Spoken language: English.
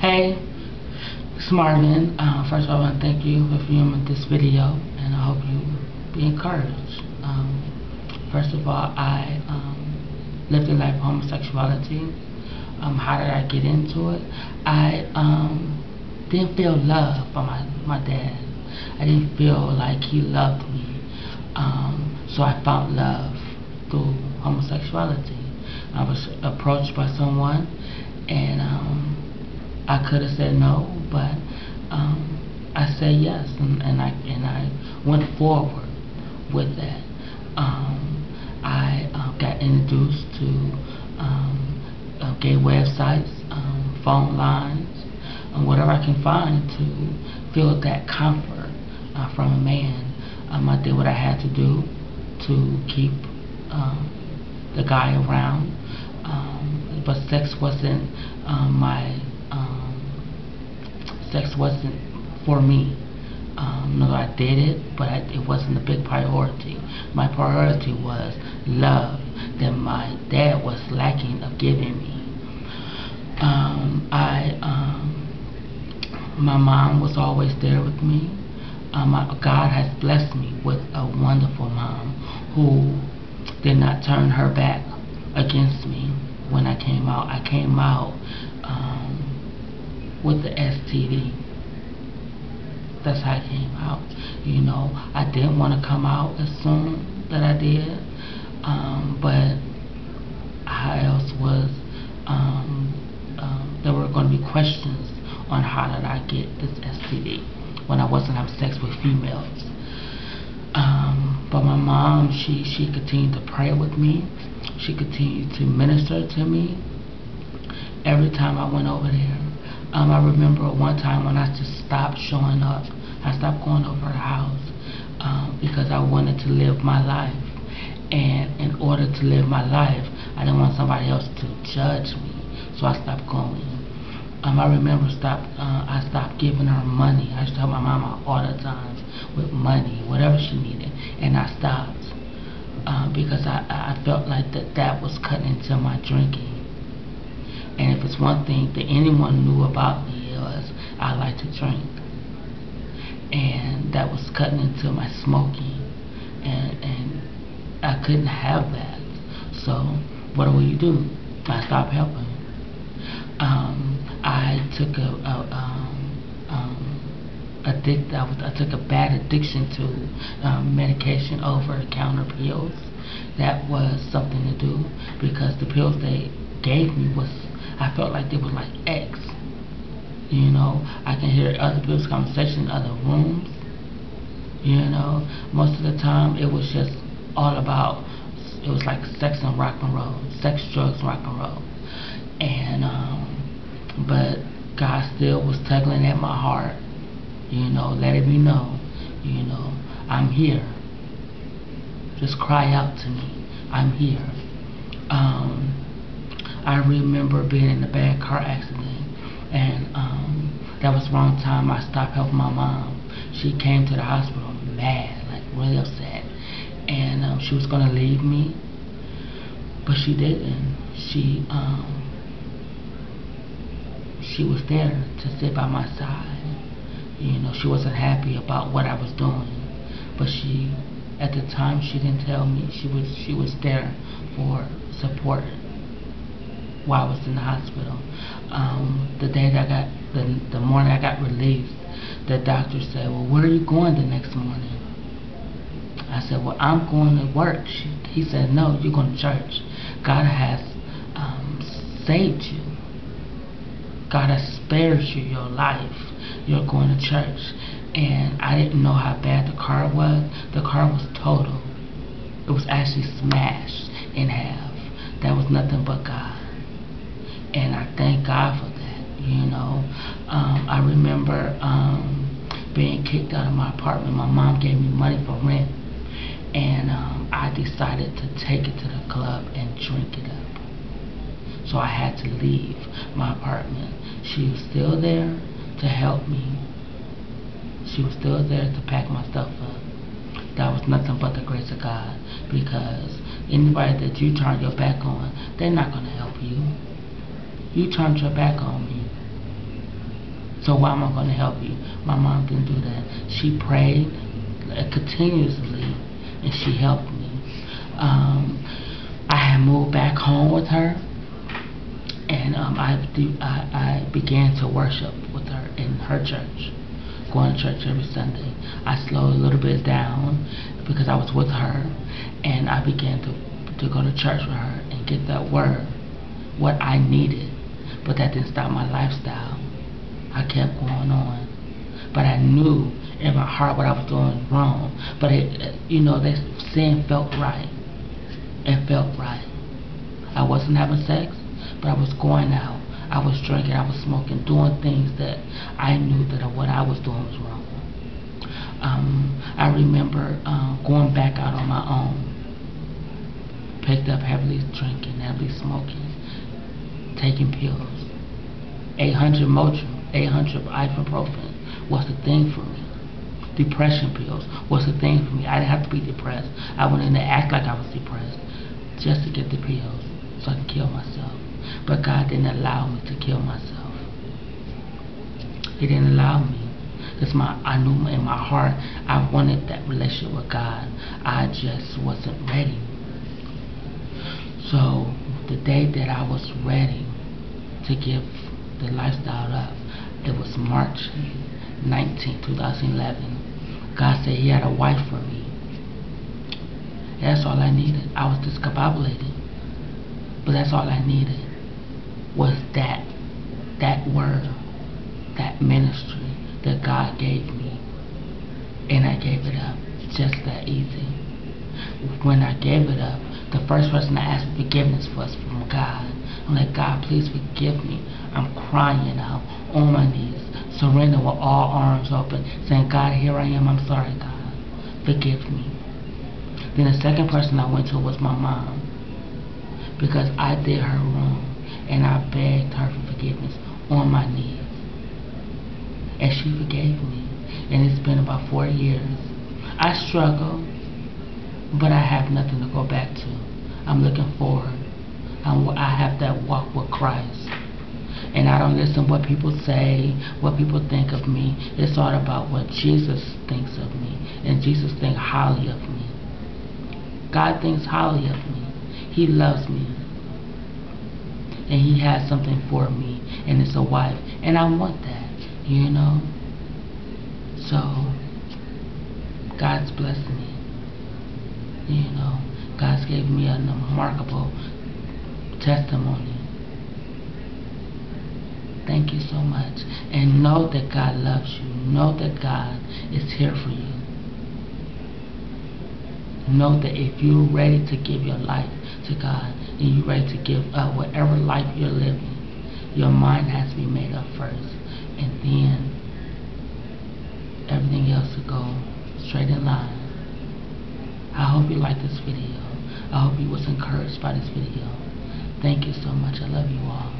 Hey, it's Marvin. First of all, I want to thank you for viewing this video, and I hope you be encouraged. First of all, I lived a life of homosexuality. How did I get into it? I didn't feel love from my dad. I didn't feel like he loved me. So I found love through homosexuality. I was approached by someone, and I could have said no, but I said yes, and I went forward with that. I got introduced to gay websites, phone lines, and whatever I can find to feel that comfort from a man. I did what I had to do to keep the guy around, but sex wasn't sex wasn't for me. No, I did it, but it wasn't a big priority. My priority was love that my dad was lacking of giving me. My mom was always there with me. God has blessed me with a wonderful mom who did not turn her back against me when I came out. I came out with the STD. That's how I came out. You know, I didn't want to come out as soon that I did, but how else was there were going to be questions on how did I get this STD when I wasn't having sex with females. But my mom, she continued to pray with me. She continued to minister to me every time I went over there. I remember one time when I just stopped showing up. I stopped going over her house because I wanted to live my life. And in order to live my life, I didn't want somebody else to judge me. So I stopped going. I remember I stopped giving her money. I used to help my mama all the time with money, whatever she needed. And I stopped because I felt like that was cutting into my drinking. And if it's one thing that anyone knew about me, it was I like to drink. And that was cutting into my smoking. And I couldn't have that. So what will you do? I stopped helping. I took I took a bad addiction to medication, over-the-counter pills. That was something to do because the pills they gave me I felt like they were like X. You know, I can hear other people's conversation in other rooms. You know, most of the time it was just all about, it was like sex and rock and roll, sex, drugs, rock and roll. And but God still was tugging at my heart, you know, letting me know, you know, I'm here. Just cry out to me, I'm here. I remember being in a bad car accident, and that was the wrong time I stopped helping my mom. She came to the hospital mad, like really upset, and she was gonna leave me, but she didn't. She was there to sit by my side. You know, she wasn't happy about what I was doing, but at the time, she didn't tell me. She was there for support while I was in the hospital. The day that the morning I got released, the doctor said, well, where are you going the next morning? I said, well, I'm going to work. He said, no, you're going to church. God has saved you. God has spared you your life. You're going to church. And I didn't know how bad the car was. The car was total. It was actually smashed in half. That was nothing but God. And I thank God for that, you know. I remember being kicked out of my apartment. My mom gave me money for rent. And I decided to take it to the club and drink it up. So I had to leave my apartment. She was still there to help me. She was still there to pack my stuff up. That was nothing but the grace of God, because anybody that you turn your back on, they're not going to help you. You turned your back on me. So why am I going to help you? My mom didn't do that. She prayed continuously, and she helped me. I had moved back home with her, and I began to worship with her in her church, going to church every Sunday. I slowed a little bit down because I was with her, and I began to go to church with her and get that word, what I needed. But that didn't stop my lifestyle. I kept going on. But I knew in my heart what I was doing wrong. But that sin felt right. It felt right. I wasn't having sex, but I was going out. I was drinking, I was smoking, doing things that I knew that what I was doing was wrong. I remember going back out on my own. Picked up heavily drinking, heavily smoking, taking pills. 800 Motrin, 800 ibuprofen was the thing for me. Depression pills was the thing for me. I didn't have to be depressed. I went in to act like I was depressed just to get the pills so I could kill myself. But God didn't allow me to kill myself. He didn't allow me. Because I knew in my heart I wanted that relationship with God. I just wasn't ready. So the day that I was ready to give the lifestyle up, it was March 19, 2011. God said He had a wife for me. That's all I needed. I was discombobulated, but that's all I needed was that word, that ministry that God gave me, and I gave it up. Just that easy. When I gave it up, the first person I asked forgiveness was from God. I'm like, God, please forgive me. I'm crying out on my knees, surrender with all arms open, saying, God, here I am. I'm sorry, God. Forgive me. Then the second person I went to was my mom, because I did her wrong, and I begged her for forgiveness on my knees. And she forgave me. And it's been about 4 years. I struggle, but I have nothing to go back to. I'm looking forward. I have that walk with Christ. And I don't listen to what people say, what people think of me. It's all about what Jesus thinks of me. And Jesus thinks highly of me. God thinks highly of me. He loves me. And He has something for me. And it's a wife. And I want that. So God's blessed me. God's gave me a remarkable testimony. Thank you so much. And know that God loves you. Know that God is here for you. Know that if you're ready to give your life to God, and you're ready to give up whatever life you're living, your mind has to be made up first. And then everything else will go straight in line. I hope you liked this video. I hope you was encouraged by this video. Thank you so much. I love you all.